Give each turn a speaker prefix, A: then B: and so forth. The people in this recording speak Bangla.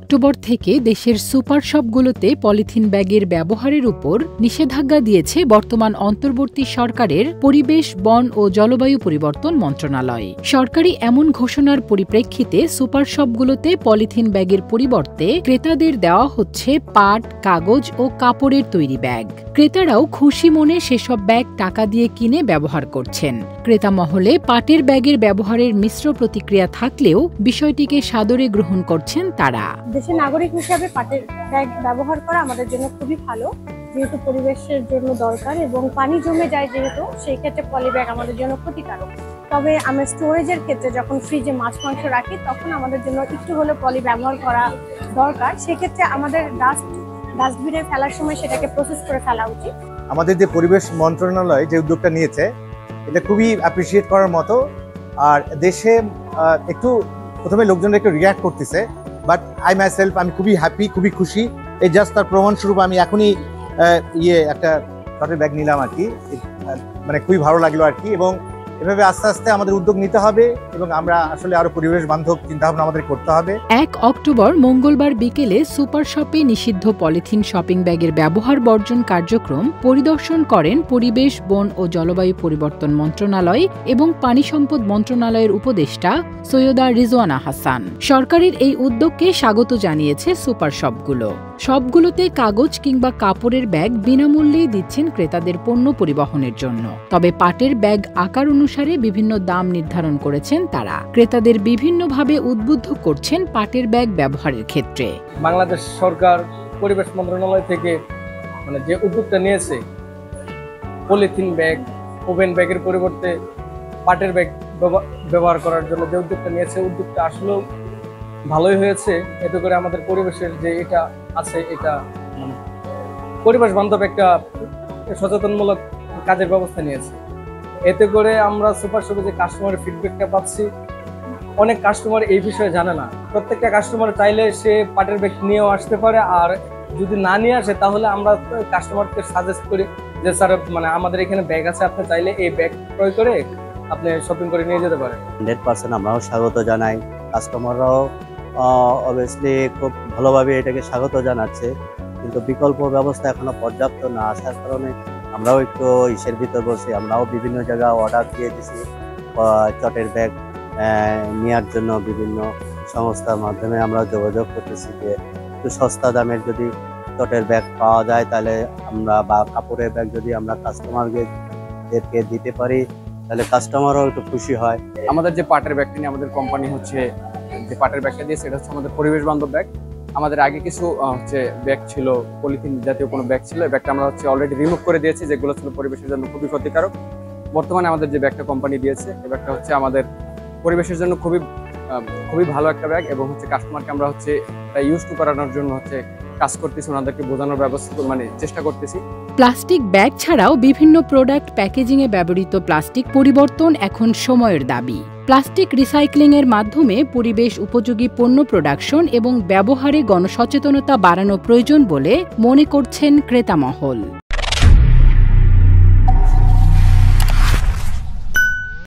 A: অক্টোবর থেকে দেশের সুপার শপগুলোতে পলিথিন ব্যাগের ব্যবহারের উপর নিষেধাজ্ঞা দিয়েছে বর্তমান অন্তর্বর্তী সরকারের পরিবেশ, বন ও জলবায়ু পরিবর্তন মন্ত্রণালয়। সরকারি এমন ঘোষণার পরিপ্রেক্ষিতে সুপার শপগুলোতে পলিথিন ব্যাগের পরিবর্তে ক্রেতাদের দেওয়া হচ্ছে পাট, কাগজ ও কাপড়ের তৈরি ব্যাগ। ক্রেতারাও খুশি মনে সেসব ব্যাগ টাকা দিয়ে কিনে ব্যবহার করছেন। ক্রেতা মহলে পাটের ব্যাগের ব্যবহারের মিশ্র প্রতিক্রিয়া থাকলেও বিষয়টিকে সাদরে গ্রহণ করছেন তারা।
B: দেশের নাগরিক হিসাবে পাটের ব্যাগ ব্যবহার করা আমাদের জন্য খুবই ভালো, যেহেতু পরিবেশের জন্য দরকার এবং পানি জমে যায়, যেহেতু সেই ক্ষেত্রে পলি ব্যাগ আমাদের জন্য ক্ষতিকারক। তবে আমরা স্টোরেজের ক্ষেত্রে যখন ফ্রিজে মাছ মাংস রাখি তখন আমাদের জন্য একটু হলেও পলি ব্যবহার করা দরকার। সেক্ষেত্রে আমাদের ডাস্টবিনে ফেলার সময় সেটাকে প্রসেস করে ফেলা উচিত।
C: আমাদের যে পরিবেশ মন্ত্রণালয় যে উদ্যোগটা নিয়েছে এটা খুবই অ্যাপ্রিসিয়েট করার মতো। আর দেশে একটু প্রথমে লোকজন একটু রিঅ্যাক্ট করতেছে, বাট আমি খুবই হ্যাপি, খুবই খুশি। এই জাস্ট তার প্রমাণস্বরূপ আমি এখনই একটা পাটের ব্যাগ নিলাম আর কি, মানে খুবই ভালো লাগলো আর কি। এবং এভাবে আস্তে আস্তে আমাদের উদ্যোগ নিতে হবে এবং আমরা আসলে আরো পরিবেশ বান্ধব চিন্তাভাবনা আমাদের করতে হবে।
A: 1 অক্টোবর মঙ্গলবার বিকেলে সুপার শপে নিষিদ্ধ পলিথিন শপিং ব্যাগের ব্যবহার বর্জন কার্যক্রম পরিদর্শন করেন পরিবেশ, বন ও জলবায়ু পরিবর্তন মন্ত্রণালয় এবং পানি সম্পদ মন্ত্রণালয়ের উপদেষ্টা সৈয়দা রিজওয়ানা হাসান। সরকারের এই উদ্যোগকে স্বাগত জানিয়েছে সুপার শপগুলো। সবগুলোতে কাগজ কিংবা কাপড়ের ব্যাগ বিনামূল্যেই দিচ্ছেন ক্রেতাদের পণ্য পরিবহনের জন্য। তবে পাটের ব্যাগ আকার অনুসারে বিভিন্ন দাম নির্ধারণ করেছেন তারা। ক্রেতাদের বিভিন্নভাবে উদ্বুদ্ধ করছেন পাটের ব্যাগ ব্যবহারের ক্ষেত্রে।
D: বাংলাদেশ সরকার পরিবেশ মন্ত্রণালয় থেকে যে উদ্যোগটা নিয়েছে, পলিথিন ব্যাগ, ওভেন ব্যাগের পরিবর্তে পাটের ব্যাগ ব্যবহার করার জন্য যে উদ্যোগটা নিয়েছে, উদ্যোগটা আসলেও ভালোই হয়েছে। এতে করে আমাদের পরিবেশের যে এটা আছে, এটা পরিবেশ বান্ধব একটা সচেতনমূলক কাজের ব্যবস্থা নিয়েছে। এতে করে আমরা সুপার শপে যে কাস্টমারের ফিডব্যাকটা পাচ্ছি, অনেক কাস্টমার এই বিষয়ে জানে না। প্রত্যেকটা কাস্টমার চাইলে সে পাটের ব্যাগ নিয়েও আসতে পারে, আর যদি না নিয়ে আসে তাহলে আমরা কাস্টমারকে সাজেস্ট করি যে স্যার আমাদের এখানে ব্যাগ আছে, আপনি চাইলে এই ব্যাগ ক্রয় করে আপনি শপিং করে নিয়ে যেতে পারেন।
E: 100% আমরাও স্বাগত জানাই, কাস্টমাররাও অবভিয়াসলি খুব ভালোভাবে এটাকে স্বাগত জানাচ্ছে। কিন্তু বিকল্প ব্যবস্থা এখনো পর্যাপ্ত না আসার কারণে আমরাও একটু ইসের ভিতর বসে আমরাও বিভিন্ন জায়গায় অর্ডার দিয়ে দিছি চটের ব্যাগ নেওয়ার জন্য। বিভিন্ন সংস্থার মাধ্যমে আমরা যোগাযোগ করতেছি যে একটু সস্তা দামের যদি চটের ব্যাগ পাওয়া যায় তাহলে আমরা, বা কাপড়ের ব্যাগ যদি আমরা কাস্টমারদেরকে দিতে পারি তাহলে কাস্টমারও একটু খুশি হয়।
D: আমাদের যে পাটের ব্যাগটা নিয়ে আমাদের কোম্পানি যে পাটের ব্যাগটা দিয়ে, সেটা হচ্ছে আমাদের পরিবেশ বান্ধব ব্যাগ। আমাদের আগে কিছু ব্যাগ ছিল, পলিথিন জাতীয় কোনো ব্যাগ ছিল, এই ব্যাগটা আমরা অলরেডি রিমুভ করে দিয়েছি, যেগুলো ছিল পরিবেশের জন্য খুবই ক্ষতিকারক। বর্তমানে আমাদের যে ব্যাগটা কোম্পানি দিয়েছে, এই ব্যাগটা আমাদের পরিবেশের জন্য খুবই ভালো একটা ব্যাগ, এবং কাস্টমারকে আমরা এটা ইউজ করানোর জন্য কাজ করতেছি, ওনাদেরকে বোঝানোর ব্যবস্থা চেষ্টা করতেছি।
A: প্লাস্টিক ব্যাগ ছাড়াও বিভিন্ন প্রোডাক্ট প্যাকেজিংয়ে ব্যবহৃত প্লাস্টিক পরিবর্তন এখন সময়ের দাবি। প্লাস্টিক রিসাইক্লিংয়ের মাধ্যমে পরিবেশ উপযোগী পণ্য প্রোডাকশন এবং ব্যবহারে গণসচেতনতা বাড়ানো প্রয়োজন বলে মনে করছেন ক্রেতা মহল।